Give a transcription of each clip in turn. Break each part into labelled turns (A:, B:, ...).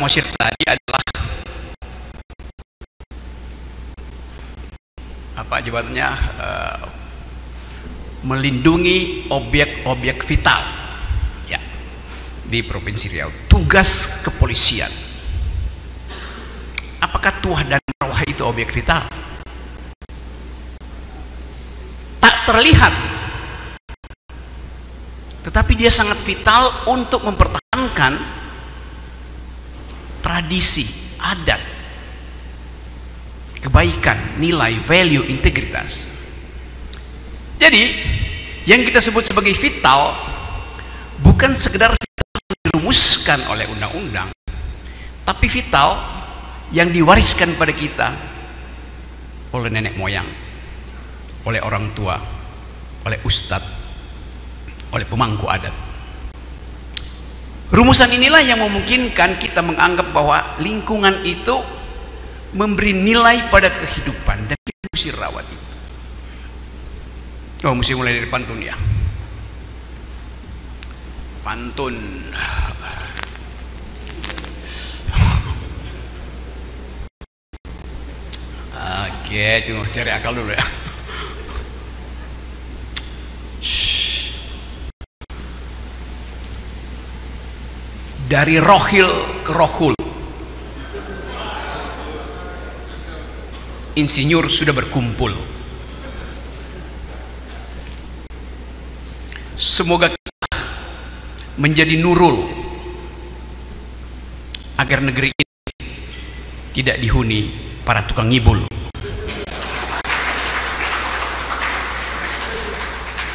A: samosir tadi adalah apa jawabannya, melindungi objek-objek vital ya di Provinsi Riau. Tugas kepolisian, apakah tuah dan marwah itu objek vital? Tak terlihat, tetapi dia sangat vital untuk mempertahankan tradisi, adat, kebaikan, nilai, value, integritas. Jadi yang kita sebut sebagai vital bukan sekedar vital yang dirumuskan oleh undang-undang, tapi vital yang diwariskan pada kita oleh nenek moyang, oleh orang tua, oleh ustadz, oleh pemangku adat. Rumusan inilah yang memungkinkan kita menganggap bahwa lingkungan itu memberi nilai pada kehidupan dan kita mesti rawat itu. Oh, mesti mulai dari pantun ya. Pantun. Oke, cuma cari akal dulu ya. Dari rohil ke rohul, insinyur sudah berkumpul. Semoga kita menjadi nurul agar negeri ini tidak dihuni para tukang ngibul.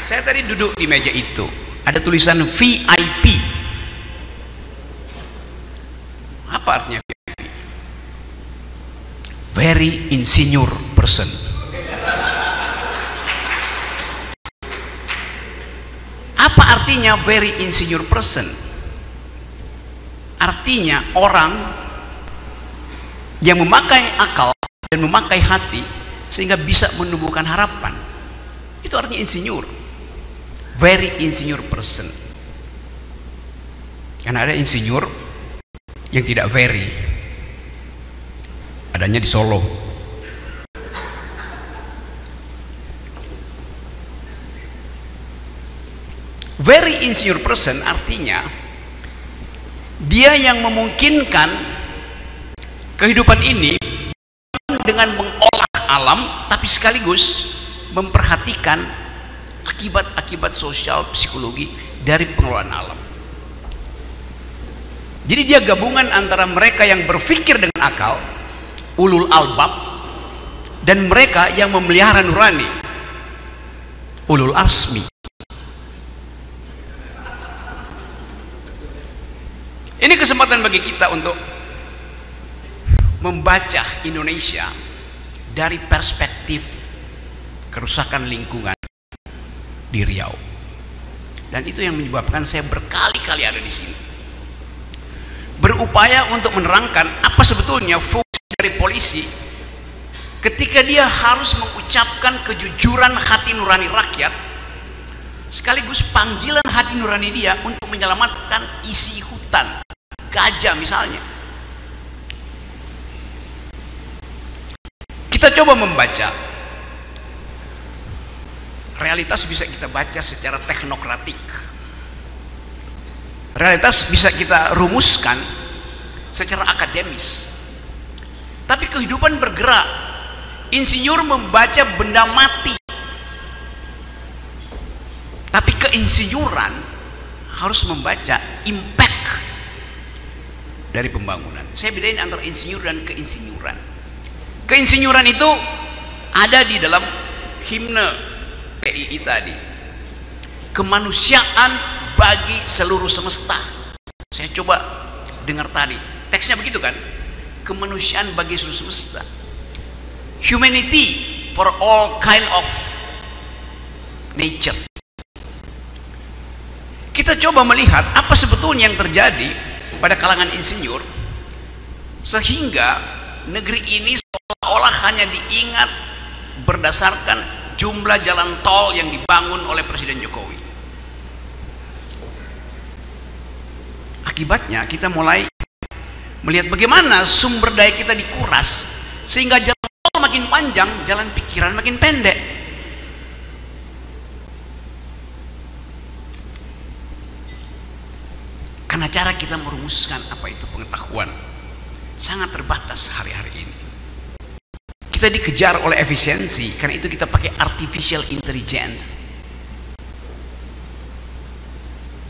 A: Saya tadi duduk di meja itu, ada tulisan VIP. Apa artinya VIP? Very insinyur person. Apa artinya very insinyur person? Artinya orang yang memakai akal dan memakai hati sehingga bisa menumbuhkan harapan. Itu artinya insinyur. Very insinyur person. Karena ada insinyur yang tidak very, adanya di Solo. Very insinyur person artinya dia yang memungkinkan kehidupan ini dengan mengolah alam, tapi sekaligus memperhatikan akibat-akibat sosial psikologi dari pengelolaan alam. Jadi dia gabungan antara mereka yang berpikir dengan akal, ulul albab, dan mereka yang memelihara nurani, ulul asmi. Ini kesempatan bagi kita untuk membaca Indonesia dari perspektif kerusakan lingkungan di Riau. Dan itu yang menyebabkan saya berkali-kali ada di sini, berupaya untuk menerangkan apa sebetulnya fungsi dari polisi ketika dia harus mengucapkan kejujuran hati nurani rakyat, sekaligus panggilan hati nurani dia untuk menyelamatkan isi hutan, gajah misalnya. Kita coba membaca realitas, bisa kita baca secara teknokratik, realitas bisa kita rumuskan secara akademis, tapi kehidupan bergerak. Insinyur membaca benda mati, tapi keinsinyuran harus membaca impact dari pembangunan. Saya bedain antara insinyur dan keinsinyuran. Keinsinyuran itu ada di dalam himne PII tadi, kemanusiaan bagi seluruh semesta. Saya coba dengar tadi, teksnya begitu kan? Kemanusiaan bagi seluruh semesta, humanity for all kind of nature. Kita coba melihat apa sebetulnya yang terjadi pada kalangan insinyur sehingga negeri ini seolah-olah hanya diingat berdasarkan jumlah jalan tol yang dibangun oleh Presiden Jokowi. Akibatnya kita mulai melihat bagaimana sumber daya kita dikuras sehingga jalan tol makin panjang, jalan pikiran makin pendek. Karena cara kita merumuskan apa itu pengetahuan sangat terbatas hari-hari ini. Kita dikejar oleh efisiensi, karena itu kita pakai artificial intelligence.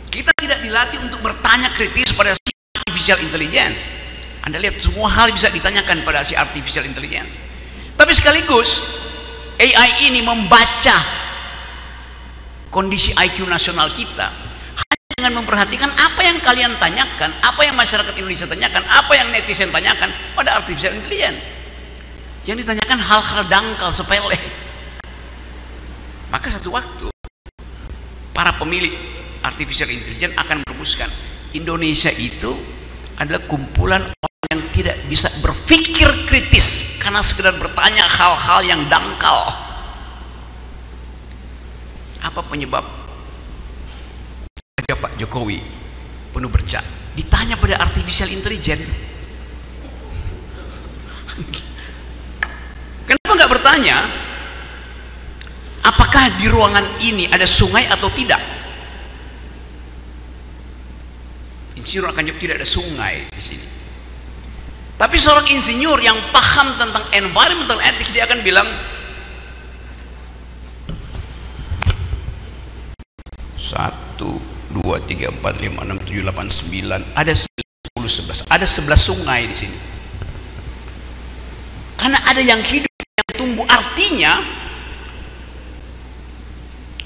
A: Kita tidak dilatih untuk bertanya kritis pada si artificial intelligence. Anda lihat semua hal bisa ditanyakan pada si artificial intelligence. Tapi sekaligus AI ini membaca kondisi IQ nasional kita hanya dengan memperhatikan apa yang kalian tanyakan, apa yang masyarakat Indonesia tanyakan, apa yang netizen tanyakan pada artificial intelligence. Yang ditanyakan hal-hal dangkal, sepele. Maka satu waktu para pemilik artificial intelligence akan merumuskan Indonesia itu adalah kumpulan orang yang tidak bisa berpikir kritis karena sekedar bertanya hal-hal yang dangkal. Apa penyebab Pak Jokowi penuh bercak ditanya pada artificial intelligence? Kenapa nggak bertanya apakah di ruangan ini ada sungai atau tidak? Insinyur akan jawab tidak ada sungai di sini. Tapi seorang insinyur yang paham tentang environmental ethics, dia akan bilang 1, 2, 3, 4, 5, 6, 7, 8, 9 ada 10, 11 ada 11 sungai di sini. Karena ada yang hidup, yang tumbuh, artinya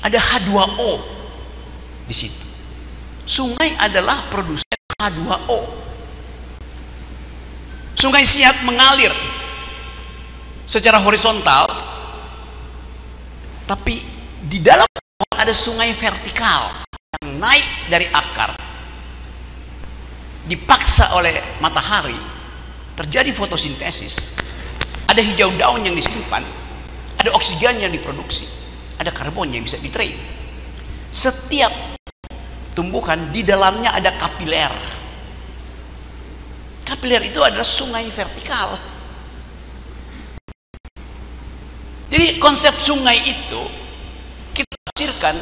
A: ada H2O di situ. Sungai adalah produsen H2O. Sungai Siak mengalir secara horizontal, tapi di dalam ada sungai vertikal yang naik dari akar, dipaksa oleh matahari, terjadi fotosintesis, ada hijau daun yang disimpan, ada oksigen yang diproduksi, ada karbon yang bisa di-trade. Setiap tumbuhan di dalamnya ada kapiler. Kapiler itu adalah sungai vertikal. Jadi konsep sungai itu kita tafsirkan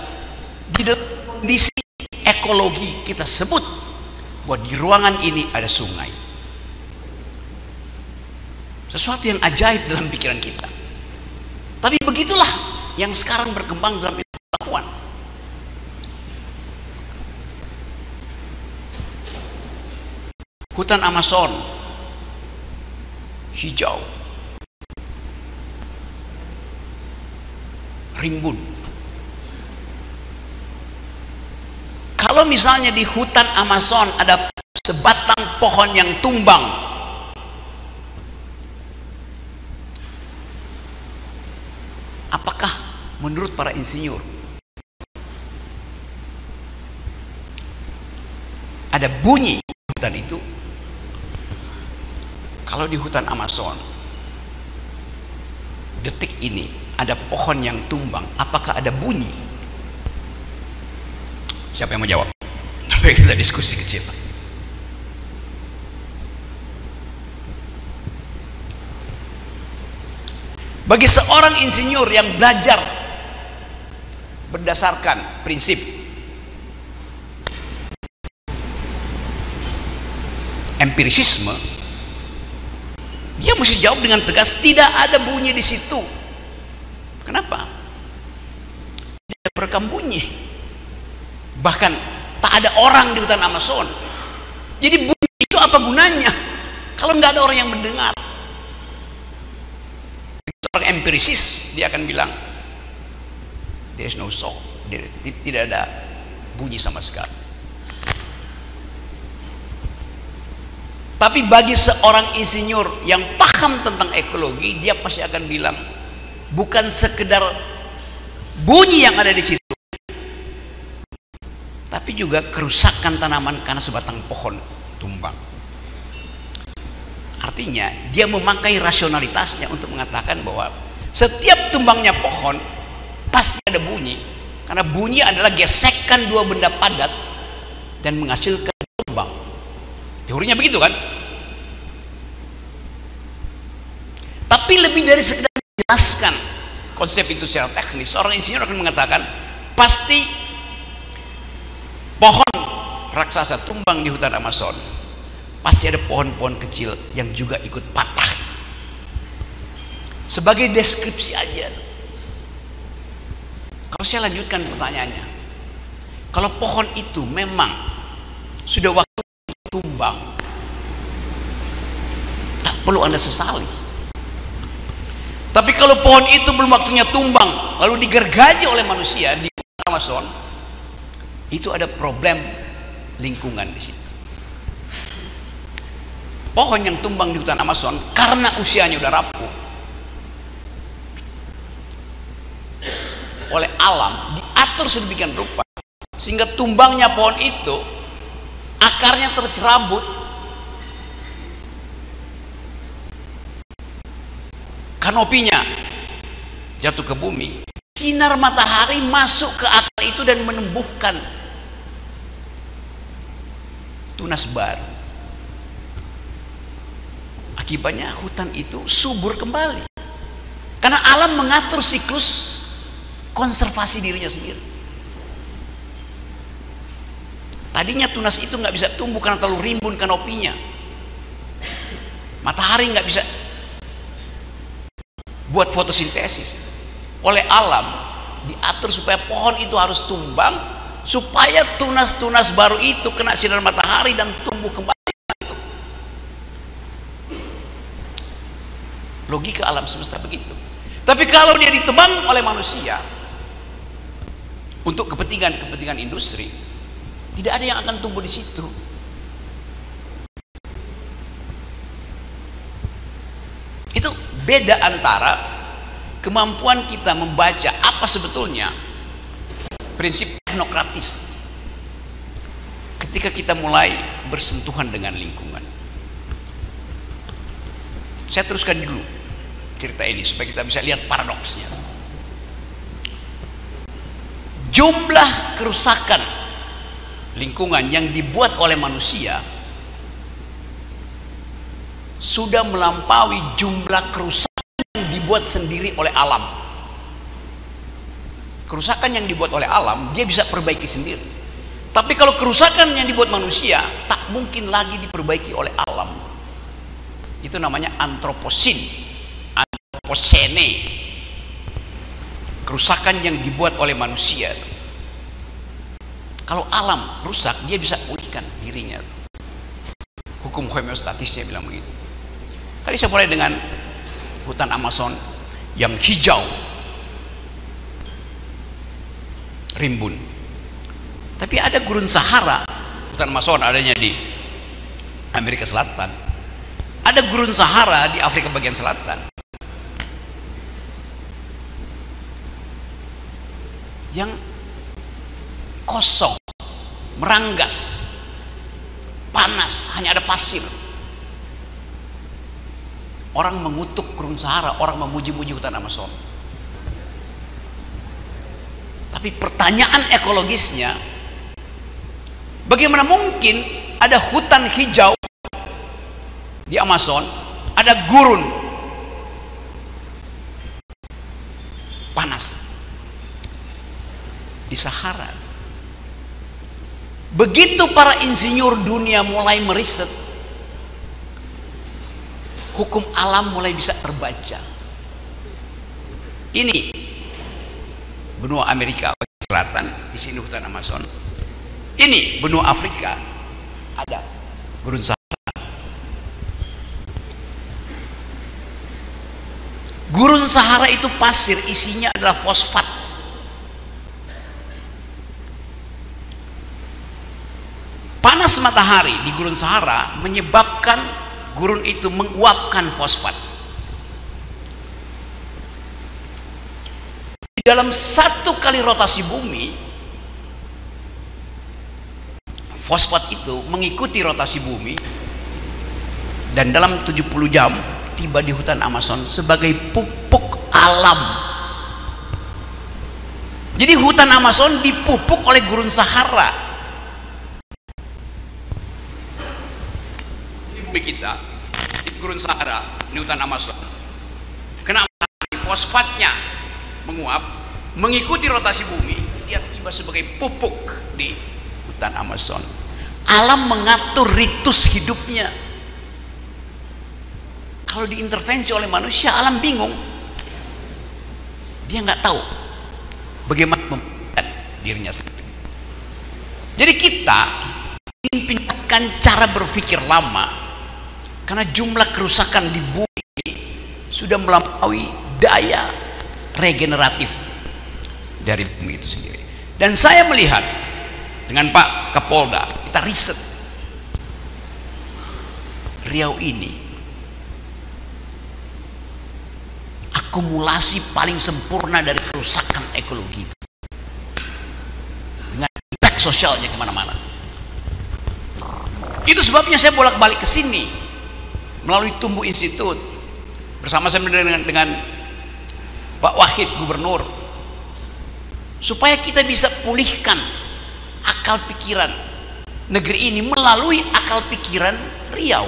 A: di dalam kondisi ekologi. Kita sebut bahwa di ruangan ini ada sungai. Sesuatu yang ajaib dalam pikiran kita. Tapi begitulah yang sekarang berkembang dalam pengetahuan. Hutan Amazon hijau, rimbun. Kalau misalnya di hutan Amazon ada sebatang pohon yang tumbang, apakah menurut para insinyur ada bunyi di hutan itu? Kalau di hutan Amazon detik ini ada pohon yang tumbang, apakah ada bunyi? Siapa yang mau jawab? Sampai kita diskusi kecil. Bagi seorang insinyur yang belajar berdasarkan prinsip empirisisme, dia mesti jawab dengan tegas, tidak ada bunyi di situ. Kenapa? Tidak merekam bunyi. Bahkan tak ada orang di hutan Amazon. Jadi bunyi itu apa gunanya kalau nggak ada orang yang mendengar? Seorang empirisis, dia akan bilang there is no sound, tidak ada bunyi sama sekali. Tapi bagi seorang insinyur yang paham tentang ekologi, dia pasti akan bilang bukan sekedar bunyi yang ada di situ, tapi juga kerusakan tanaman karena sebatang pohon tumbang. Artinya dia memakai rasionalitasnya untuk mengatakan bahwa setiap tumbangnya pohon pasti ada bunyi, karena bunyi adalah gesekan dua benda padat dan menghasilkan tumbang. Teorinya begitu kan? Tapi lebih dari sekedar menjelaskan konsep itu secara teknis, seorang insinyur akan mengatakan pasti pohon raksasa tumbang di hutan Amazon, pasti ada pohon-pohon kecil yang juga ikut patah. Sebagai deskripsi aja. Kalau saya lanjutkan pertanyaannya, kalau pohon itu memang sudah waktu tumbang, tak perlu Anda sesali. Tapi kalau pohon itu belum waktunya tumbang, lalu digergaji oleh manusia di Amazon, itu ada problem lingkungan di situ. Pohon yang tumbang di hutan Amazon karena usianya udah rapuh, oleh alam diatur sedemikian rupa sehingga tumbangnya pohon itu akarnya tercerabut, kanopinya jatuh ke bumi, sinar matahari masuk ke akar itu dan menumbuhkan tunas baru. Akibatnya hutan itu subur kembali karena alam mengatur siklus konservasi dirinya sendiri. Tadinya tunas itu nggak bisa tumbuh karena terlalu rimbun kanopinya, matahari nggak bisa buat fotosintesis. Oleh alam diatur supaya pohon itu harus tumbang supaya tunas-tunas baru itu kena sinar matahari dan tumbuh kembali. Logika alam semesta begitu. Tapi kalau dia ditebang oleh manusia untuk kepentingan industri, tidak ada yang akan tumbuh di situ. Itu beda antara kemampuan kita membaca apa sebetulnya prinsip teknokratis ketika kita mulai bersentuhan dengan lingkungan. Saya teruskan dulu cerita ini supaya kita bisa lihat paradoksnya. Jumlah kerusakan lingkungan yang dibuat oleh manusia sudah melampaui jumlah kerusakan yang dibuat sendiri oleh alam. Kerusakan yang dibuat oleh alam dia bisa perbaiki sendiri, tapi kalau kerusakan yang dibuat manusia tak mungkin lagi diperbaiki oleh alam. Itu namanya antroposin, antroposene, kerusakan yang dibuat oleh manusia. Kalau alam rusak dia bisa pulihkan dirinya. Hukum homeostatisnya bilang begitu. Tadi saya mulai dengan hutan Amazon yang hijau, rimbun. Tapi ada gurun Sahara. Hutan Amazon adanya di Amerika Selatan, ada gurun Sahara di Afrika bagian selatan yang kosong, meranggas, panas, hanya ada pasir. Orang mengutuk gurun Sahara, orang memuji-muji hutan Amazon. Tapi pertanyaan ekologisnya, bagaimana mungkin ada hutan hijau di Amazon, ada gurun panas di Sahara? Begitu para insinyur dunia mulai meriset, hukum alam mulai bisa terbaca. Ini benua Amerika bagian selatan, di sini hutan Amazon. Ini benua Afrika, ada gurun Sahara. Gurun Sahara itu pasir, isinya adalah fosfat. Panas matahari di gurun Sahara menyebabkan gurun itu menguapkan fosfat. Di dalam satu kali rotasi bumi, fosfat itu mengikuti rotasi bumi dan dalam 70 jam tiba di hutan Amazon sebagai pupuk alam. Jadi hutan Amazon dipupuk oleh gurun Sahara. Di bumi kita, di gurun Sahara, di hutan Amazon, fosfatnya menguap, mengikuti rotasi bumi, dia tiba sebagai pupuk di hutan Amazon. Alam mengatur ritus hidupnya. Kalau diintervensi oleh manusia, alam bingung. Dia nggak tahu bagaimana memperbaiki dirinya sendiri. Jadi kita ingin pindahkan cara berpikir lama, karena jumlah kerusakan di bumi sudah melampaui daya regeneratif dari bumi itu sendiri. Dan saya melihat dengan Pak Kapolda, kita riset Riau ini akumulasi paling sempurna dari kerusakan ekologi itu, dengan impact sosialnya kemana-mana. Itu sebabnya saya bolak-balik ke sini melalui Tumbuh Institute bersama sama dengan Pak Wahid Gubernur, supaya kita bisa pulihkan akal pikiran negeri ini melalui akal pikiran Riau.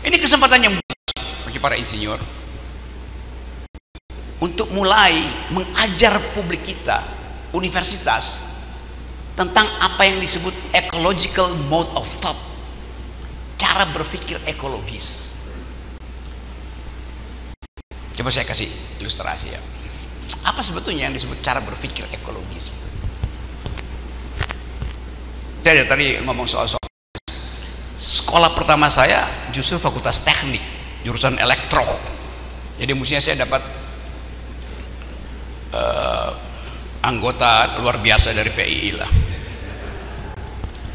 A: Ini kesempatan yang bagi para insinyur untuk mulai mengajar publik kita, universitas, tentang apa yang disebut ecological mode of thought, cara berpikir ekologis. Coba saya kasih ilustrasi ya. Apa sebetulnya yang disebut cara berpikir ekologis? Saya tadi ngomong soal sekolah pertama saya justru fakultas teknik, jurusan elektro. Jadi mestinya saya dapat anggota luar biasa dari PII lah.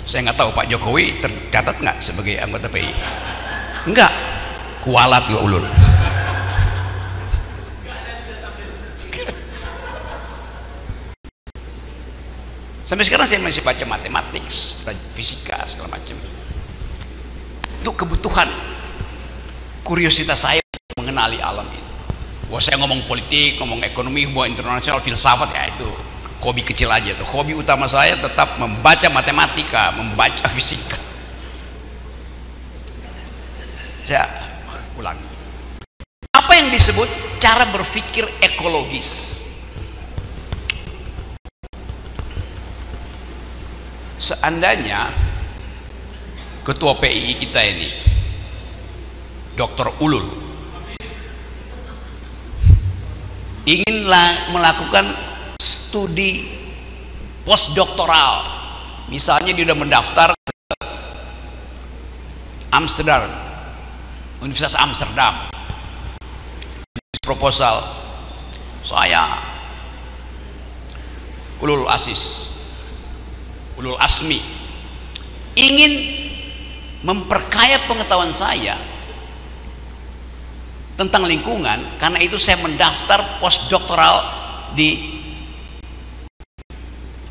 A: Saya nggak tahu Pak Jokowi tercatat nggak sebagai anggota PII? Enggak, kualat lo ulul. Sampai sekarang saya masih baca matematik, fisika segala macam. Itu kebutuhan kuriositas saya mengenali alam ini. Wah, saya ngomong politik, ngomong ekonomi, hubungan internasional, filsafat, ya itu hobi kecil aja tuh. Hobi utama saya tetap membaca matematika, membaca fisika. Saya ulangi. Apa yang disebut cara berpikir ekologis? Seandainya ketua PII kita ini Dr. Ulul ingin melakukan studi postdoktoral, misalnya dia sudah mendaftar ke Amsterdam, Universitas Amsterdam, proposal, saya Ulul Asmi ingin memperkaya pengetahuan saya tentang lingkungan, karena itu saya mendaftar postdoktoral di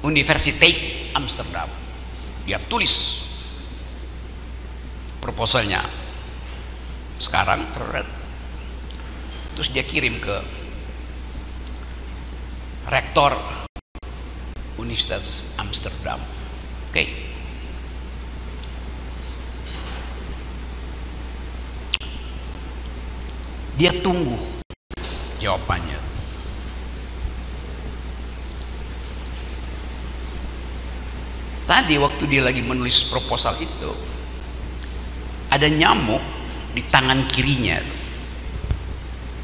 A: Universiteit Amsterdam. Dia tulis proposalnya sekarang, terus dia kirim ke rektor Universitas Amsterdam. Oke. Dia tunggu jawabannya. Tadi waktu dia lagi menulis proposal itu, ada nyamuk di tangan kirinya.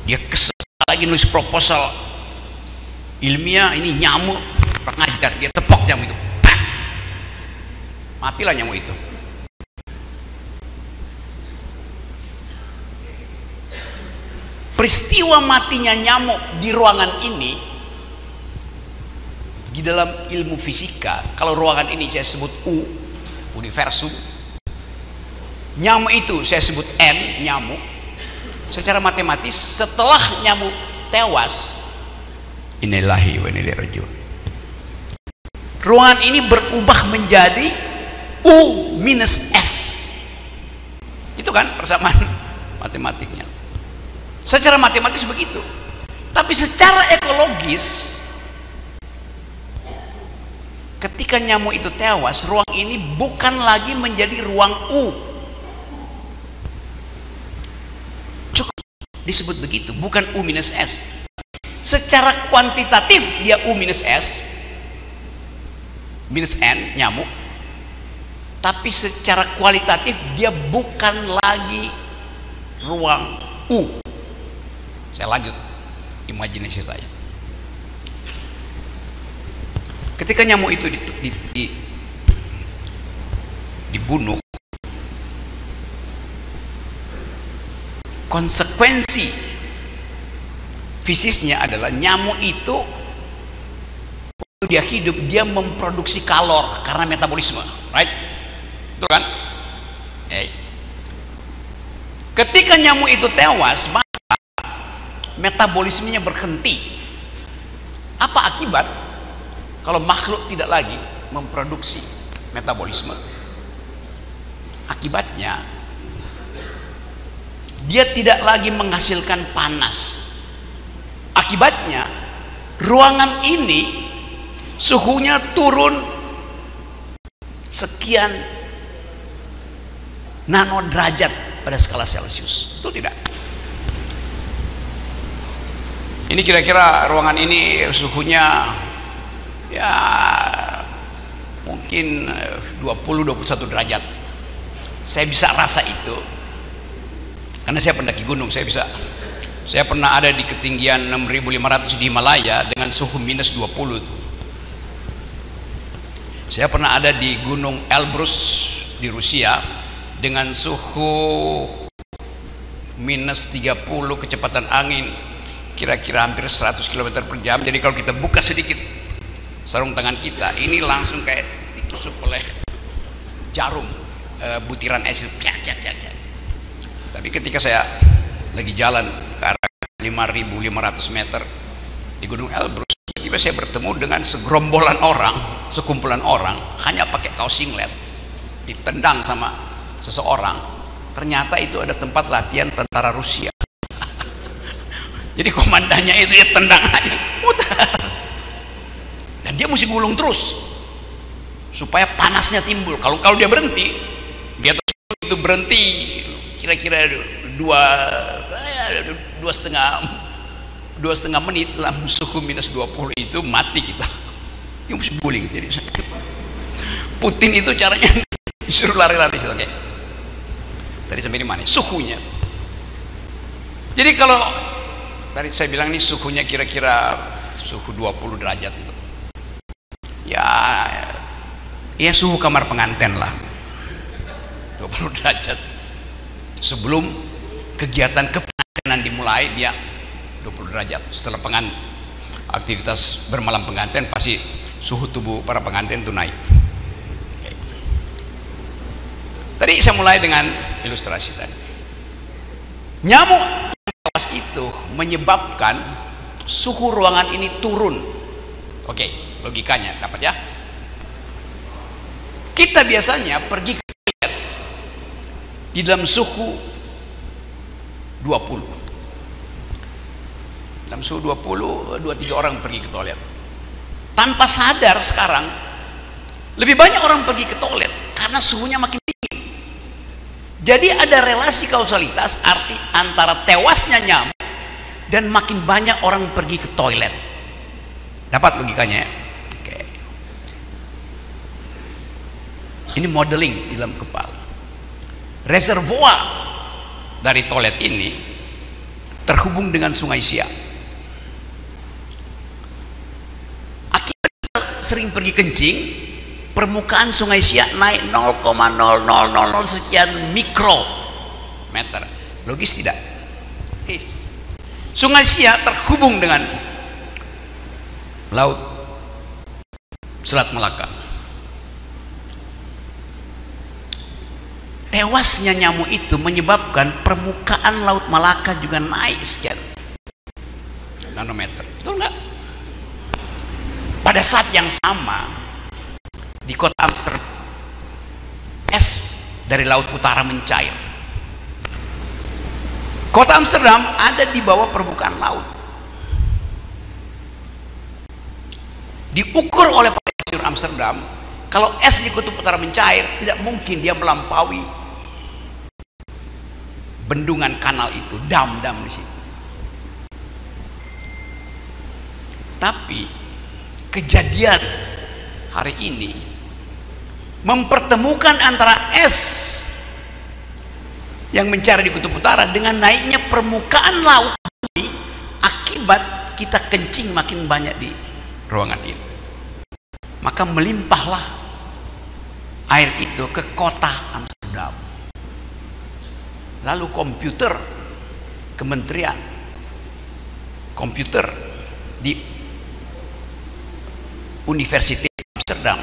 A: Dia kesel lagi nulis proposal ilmiah, ini nyamuk pengajar, dia tepok nyamuk itu. Pak! Matilah nyamuk itu. Peristiwa matinya nyamuk di ruangan ini, di dalam ilmu fisika, kalau ruangan ini saya sebut U, universum, nyamuk itu saya sebut N, nyamuk. Secara matematis, setelah nyamuk tewas, innalillahi wa inna ilaihi raji'un, ruangan ini berubah menjadi U minus S. Itu kan persamaan matematiknya. Secara matematis begitu, tapi secara ekologis, ketika nyamuk itu tewas, ruang ini bukan lagi menjadi ruang U. Cukup disebut begitu, bukan U minus S. Secara kuantitatif dia U minus S minus N, nyamuk, tapi secara kualitatif dia bukan lagi ruang U. Saya lanjut imajinasi saya. Ketika nyamuk itu dibunuh, konsekuensi fisisnya adalah nyamuk itu waktu dia hidup dia memproduksi kalor karena metabolisme, right? Betul kan? Ketika nyamuk itu tewas, maka metabolismenya berhenti. Apa akibat kalau makhluk tidak lagi memproduksi metabolisme? Akibatnya dia tidak lagi menghasilkan panas. Akibatnya ruangan ini suhunya turun sekian nano derajat pada skala Celcius. Betul tidak? Ini kira-kira ruangan ini suhunya ya mungkin 20-21 derajat. Saya bisa rasa itu karena saya pendaki gunung. Saya pernah ada di ketinggian 6.500 di Himalaya dengan suhu minus 20. Saya pernah ada di gunung Elbrus di Rusia dengan suhu minus 30, kecepatan angin kira-kira hampir 100 km per jam. Jadi kalau kita buka sedikit sarung tangan kita, ini langsung kayak ditusuk oleh jarum, butiran es. Tapi ketika saya lagi jalan ke arah 5.500 meter di gunung Elbrus, tiba-tiba saya bertemu dengan segerombolan orang, sekumpulan orang hanya pakai kaos singlet, ditendang sama seseorang. Ternyata itu ada tempat latihan tentara Rusia. Jadi komandannya itu ya tendang aja, mutar. Dan dia mesti gulung terus supaya panasnya timbul. Kalau dia berhenti, dia itu berhenti kira-kira dua setengah menit dalam suhu minus 20 itu mati kita. Dia mesti guling. Jadi Putin itu caranya disuruh lari-lari. Oke. Tadi sampai di mana? Suhunya. Jadi kalau tadi saya bilang ini suhunya kira-kira suhu 20 derajat itu. Ya suhu kamar pengantin lah. 20 derajat. Sebelum kegiatan kepengantinan dimulai dia 20 derajat. Setelah aktivitas bermalam pengantin pasti suhu tubuh para pengantin itu naik. Tadi saya mulai dengan ilustrasi tadi. Nyamuk yang tewas itu menyebabkan suhu ruangan ini turun. Oke, logikanya dapat ya? Kita biasanya pergi ke toilet di dalam suhu 20. Dalam suhu 20, 2-3 orang pergi ke toilet. Tanpa sadar sekarang lebih banyak orang pergi ke toilet karena suhunya makin tinggi. Jadi ada relasi kausalitas arti antara tewasnya nyamuk dan makin banyak orang pergi ke toilet. Dapat logikanya ya? Oke. Ini modeling di dalam kepala. Reservoir dari toilet ini terhubung dengan Sungai Siak. Akibat sering pergi kencing, permukaan Sungai Siak naik 0,0000 sekian mikrometer. Logis tidak? Yes. Sungai Siak terhubung dengan laut Selat Melaka. Tewasnya nyamuk itu menyebabkan permukaan laut Malaka juga naik sekian nanometer. Betul nggak? Pada saat yang sama di kota Amsterdam, es dari laut utara mencair. Kota Amsterdam ada di bawah permukaan laut. Diukur oleh Pasir Amsterdam, kalau es di kutub utara mencair, tidak mungkin dia melampaui bendungan kanal itu, dam-dam di situ. Tapi kejadian hari ini mempertemukan antara es yang mencari di kutub utara dengan naiknya permukaan laut bumi akibat kita kencing makin banyak di ruangan ini. Maka melimpahlah air itu ke kota Amsterdam. Lalu komputer Kementerian Komputer di Universitas Amsterdam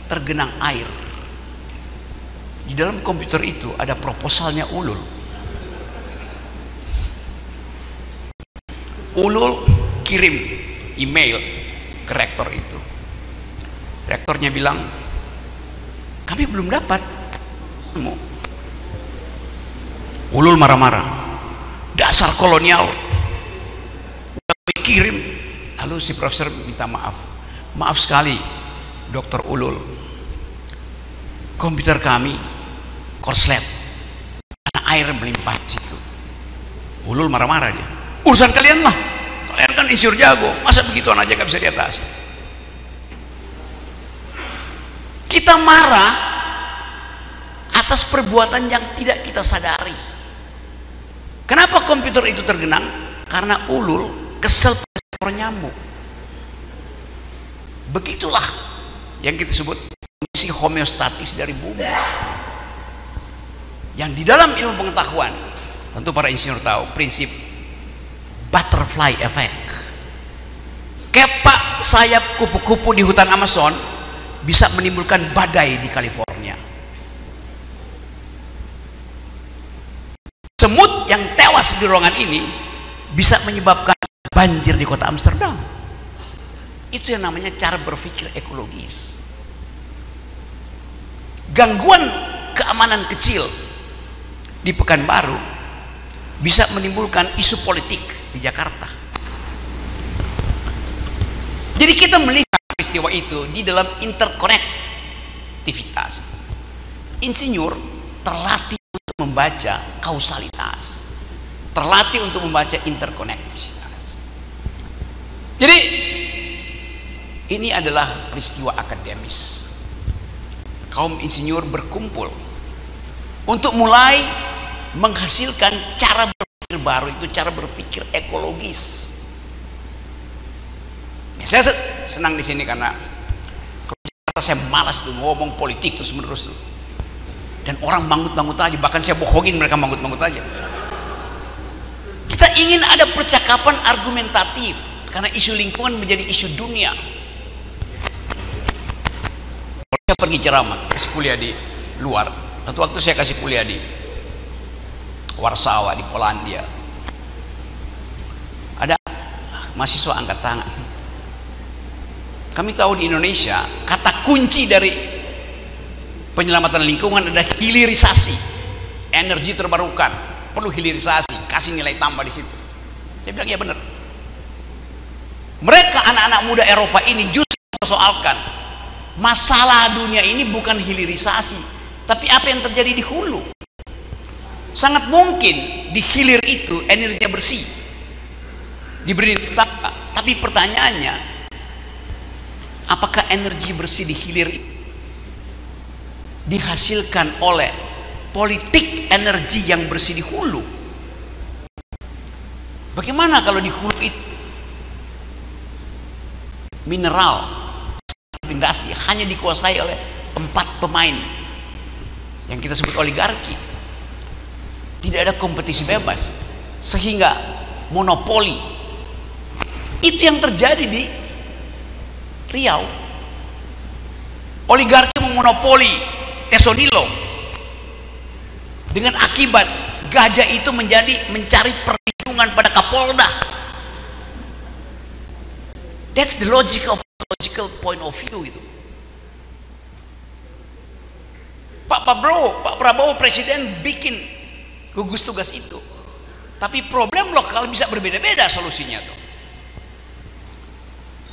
A: tergenang air. Di dalam komputer itu ada proposalnya Ulul. Ulul kirim email ke rektor itu. Rektornya bilang, kami belum dapat. Ulul marah-marah, dasar kolonial, kirim. Lalu si profesor minta maaf sekali Dr. Ulul, komputer kami korslet karena air melimpah di situ. Ulul marah-marah dia, urusan kalian lah, kalian kan insinyur jago, masa begituan aja gak bisa diatasi. Kita marah atas perbuatan yang tidak kita sadari. Kenapa komputer itu tergenang? Karena Ulul kesel pada nyamuk. Begitulah yang kita sebut kondisi homeostatis dari bumi. Yang di dalam ilmu pengetahuan, tentu para insinyur tahu prinsip butterfly effect. Kepak sayap kupu-kupu di hutan Amazon bisa menimbulkan badai di California. Semut yang tewas di ruangan ini bisa menyebabkan banjir di kota Amsterdam. Itu yang namanya cara berpikir ekologis. Gangguan keamanan kecil di Pekanbaru bisa menimbulkan isu politik di Jakarta. Jadi kita melihat peristiwa itu di dalam interkonektivitas. Insinyur terlatih untuk membaca kausalitas, terlatih untuk membaca interkonektivitas. Jadi ini adalah peristiwa akademis. Kaum insinyur berkumpul untuk mulai menghasilkan cara berpikir baru, itu cara berpikir ekologis. Saya senang di sini karena kalau di Jakarta saya malas tuh ngomong politik terus menerus tuh. Dan orang manggut-manggut aja, bahkan saya bohongin mereka manggut-manggut aja. Kita ingin ada percakapan argumentatif karena isu lingkungan menjadi isu dunia. Kalau saya pergi ceramah, kasih kuliah di luar. Satu waktu saya kasih kuliah di Warsawa di Polandia. Ada mahasiswa angkat tangan. Kami tahu di Indonesia kata kunci dari penyelamatan lingkungan adalah hilirisasi, energi terbarukan, perlu hilirisasi, kasih nilai tambah di situ. Saya bilang ya benar. Mereka anak-anak muda Eropa ini justru mempersoalkan masalah dunia ini bukan hilirisasi, tapi apa yang terjadi di hulu. Sangat mungkin di hilir itu energinya bersih, diberi tambah, tapi pertanyaannya, apakah energi bersih di hilir itu dihasilkan oleh politik energi yang bersih di hulu? Bagaimana kalau di hulu itu mineral industri hanya dikuasai oleh 4 pemain yang kita sebut oligarki? Tidak ada kompetisi bebas sehingga monopoli. Itu yang terjadi di Riau. Oligarki memonopoli Tesonilo dengan akibat gajah itu mencari perlindungan pada Kapolda. That's the logical point of view itu. Pak Prabowo presiden bikin gugus tugas itu, tapi problem lokal bisa berbeda-beda solusinya tuh.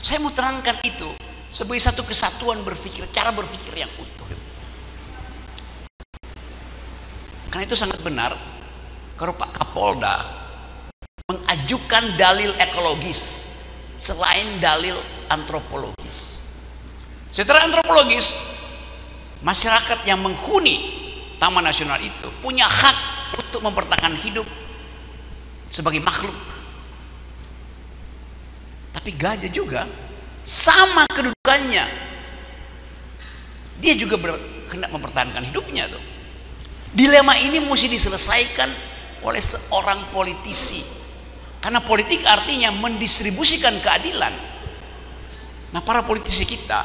A: Saya mau terangkan itu sebagai satu kesatuan berpikir, cara berpikir yang utuh. Karena itu sangat benar kalau Pak Kapolda mengajukan dalil ekologis selain dalil antropologis. Secara antropologis, masyarakat yang menghuni Taman Nasional itu punya hak untuk mempertahankan hidup sebagai makhluk. Tapi gajah juga sama kedudukannya, dia juga hendak mempertahankan hidupnya tuh. Dilema ini mesti diselesaikan oleh seorang politisi, karena politik artinya mendistribusikan keadilan. Nah, para politisi kita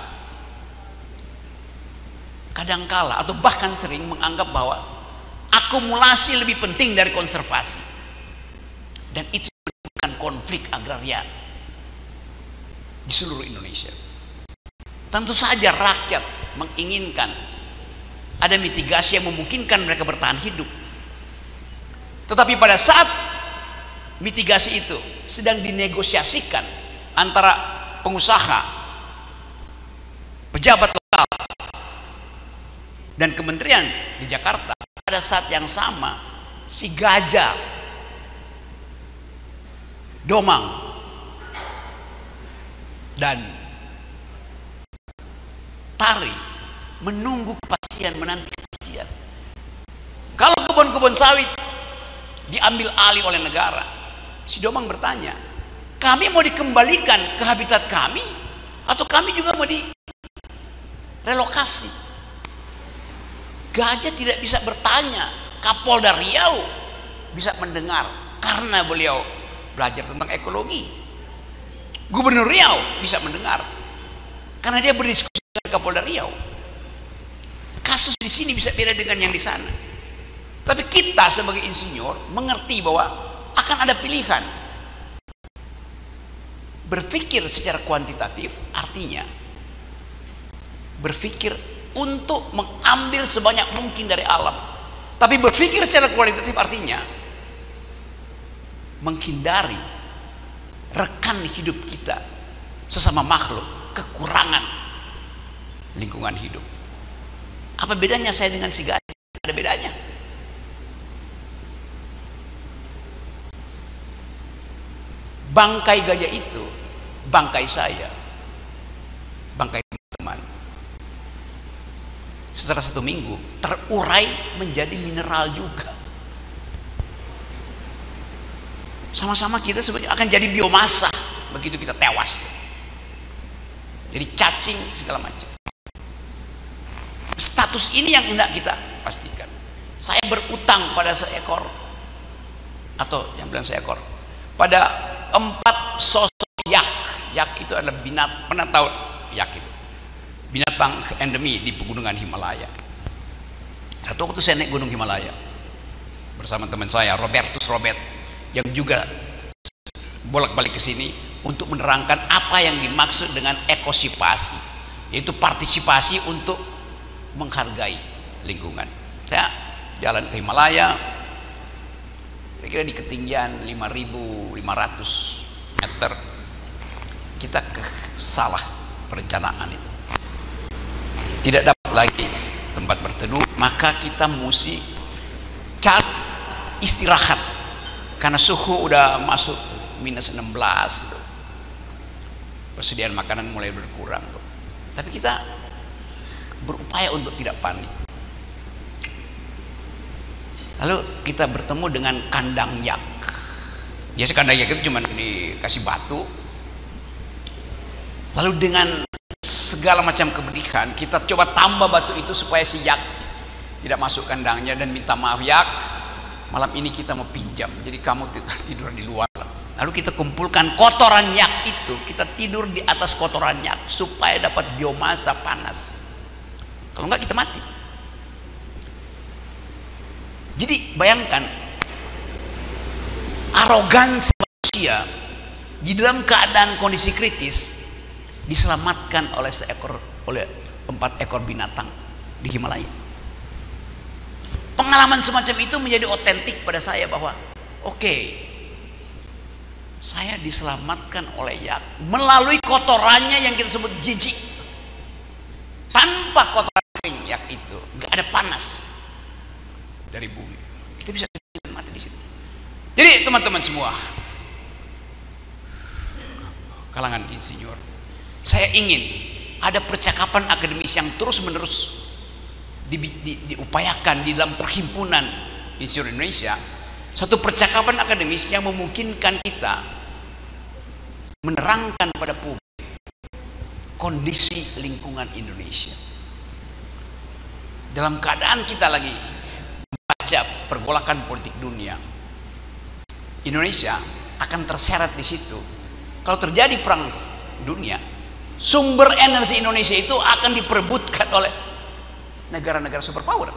A: kadangkala atau bahkan sering menganggap bahwa akumulasi lebih penting dari konservasi, dan itu menimbulkan konflik agraria di seluruh Indonesia. Tentu saja rakyat menginginkan ada mitigasi yang memungkinkan mereka bertahan hidup, tetapi pada saat mitigasi itu sedang dinegosiasikan antara pengusaha, pejabat lokal, dan kementerian di Jakarta, pada saat yang sama si gajah domang dan tari menunggu kepastian, menanti kepastian. Kalau kebun-kebun sawit diambil alih oleh negara, si domang bertanya, kami mau dikembalikan ke habitat kami atau kami juga mau direlokasi? Gajah tidak bisa bertanya, Kapolda Riau bisa mendengar karena beliau belajar tentang ekologi. Gubernur Riau bisa mendengar karena dia berdiskusi dengan Kapolda Riau. Kasus di sini bisa beda dengan yang di sana. Tapi kita sebagai insinyur mengerti bahwa akan ada pilihan. Berpikir secara kuantitatif artinya berpikir untuk mengambil sebanyak mungkin dari alam. Tapi berpikir secara kualitatif artinya menghindari rekan hidup kita, sesama makhluk, kekurangan lingkungan hidup. Apa bedanya saya dengan si gajah? Ada bedanya. Bangkai gajah itu bangkai saya, bangkai teman-teman, setelah 1 minggu terurai menjadi mineral juga. Sama-sama kita sebenarnya akan jadi biomasa begitu kita tewas, jadi cacing segala macam. Status ini yang hendak kita pastikan. Saya berutang pada seekor, atau yang bilang seekor, pada 4 sosok yak. Yak itu adalah binatang, pernah tahu yak itu? Binatang endemi di pegunungan Himalaya. Satu waktu saya naik gunung Himalaya bersama teman saya Robert, yang juga bolak-balik ke sini untuk menerangkan apa yang dimaksud dengan ekosipasi, yaitu partisipasi untuk menghargai lingkungan. Saya jalan ke Himalaya, kira-kira di ketinggian 5.500 meter. Kita salah perencanaan itu, tidak dapat lagi tempat berteduh, maka kita mesti cari istirahat karena suhu udah masuk -16 gitu. Persediaan makanan mulai berkurang tuh. Tapi kita berupaya untuk tidak panik. Lalu kita bertemu dengan kandang yak. Biasa kandang yak itu cuma dikasih batu. Lalu dengan segala macam keberdikan kita coba tambah batu itu supaya si yak tidak masuk kandangnya, dan minta maaf, yak, malam ini kita mau pinjam, jadi kamu tidur di luar. Lalu kita kumpulkan kotoran yak itu, kita tidur di atas kotoran yak supaya dapat biomasa panas. Kalau enggak kita mati. Jadi bayangkan arogansi manusia di dalam keadaan kondisi kritis diselamatkan oleh 4 ekor binatang di Himalaya. Pengalaman semacam itu menjadi otentik pada saya bahwa oke, saya diselamatkan oleh yak melalui kotorannya yang kita sebut jijik. Tanpa kotoran yak itu nggak ada panas dari bumi, kita bisa mati di situ. Jadi teman-teman semua, kalangan insinyur. Saya ingin ada percakapan akademis yang terus-menerus diupayakan di dalam perhimpunan insinyur Indonesia, satu percakapan akademis yang memungkinkan kita menerangkan pada publik kondisi lingkungan Indonesia. Dalam keadaan kita lagi membaca pergolakan politik dunia, Indonesia akan terseret di situ. Kalau terjadi perang dunia, sumber energi Indonesia itu akan diperebutkan oleh negara-negara superpower.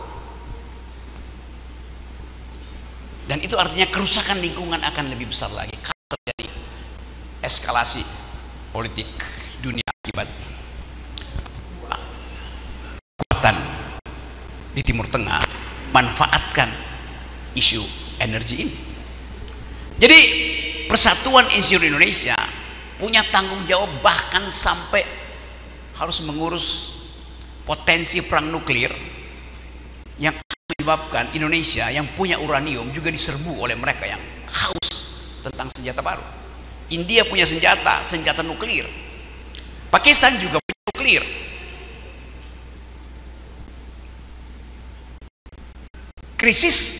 A: Dan itu artinya kerusakan lingkungan akan lebih besar lagi kalau terjadi eskalasi politik dunia akibat kekuatan di Timur Tengah manfaatkan isu energi ini. Jadi Persatuan Insinyur Indonesia punya tanggung jawab bahkan sampai harus mengurus potensi perang nuklir yang menyebabkan Indonesia yang punya uranium juga diserbu oleh mereka yang haus tentang senjata baru. India punya senjata nuklir. Pakistan juga punya nuklir. Krisis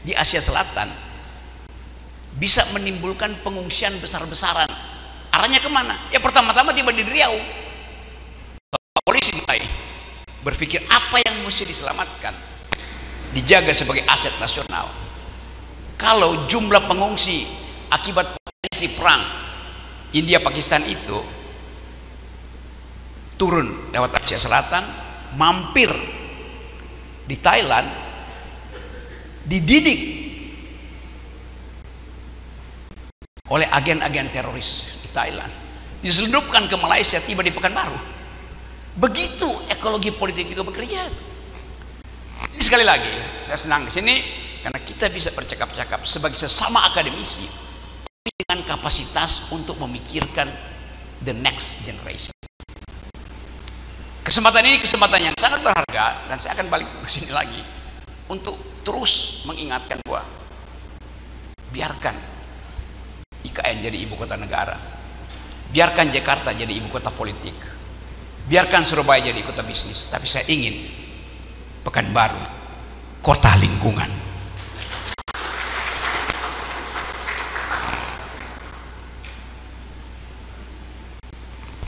A: di Asia Selatan bisa menimbulkan pengungsian besar-besaran. Arahnya kemana? Ya pertama-tama tiba di Riau. Polisi mulai berpikir apa yang mesti diselamatkan, dijaga sebagai aset nasional. Kalau jumlah pengungsi akibat potensi perang India Pakistan itu turun lewat Asia Selatan, mampir di Thailand, dididik oleh agen-agen teroris di Thailand, diselundupkan ke Malaysia, tiba di Pekanbaru. Begitu ekologi politik juga bekerja. Jadi sekali lagi saya senang di sini karena kita bisa bercakap-cakap sebagai sesama akademisi dengan kapasitas untuk memikirkan the next generation. Kesempatan ini kesempatan yang sangat berharga dan saya akan balik ke sini lagi untuk terus mengingatkan bahwa biarkan IKN jadi ibu kota negara, biarkan Jakarta jadi ibu kota politik, biarkan Surabaya jadi kota bisnis, tapi saya ingin Pekanbaru kota lingkungan.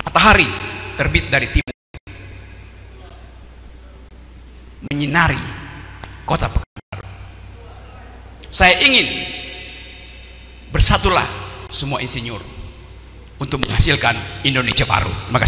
A: Matahari terbit dari timur menyinari kota Pekanbaru. Saya ingin bersatulah semua insinyur untuk menghasilkan Indonesia baru. Terima kasih.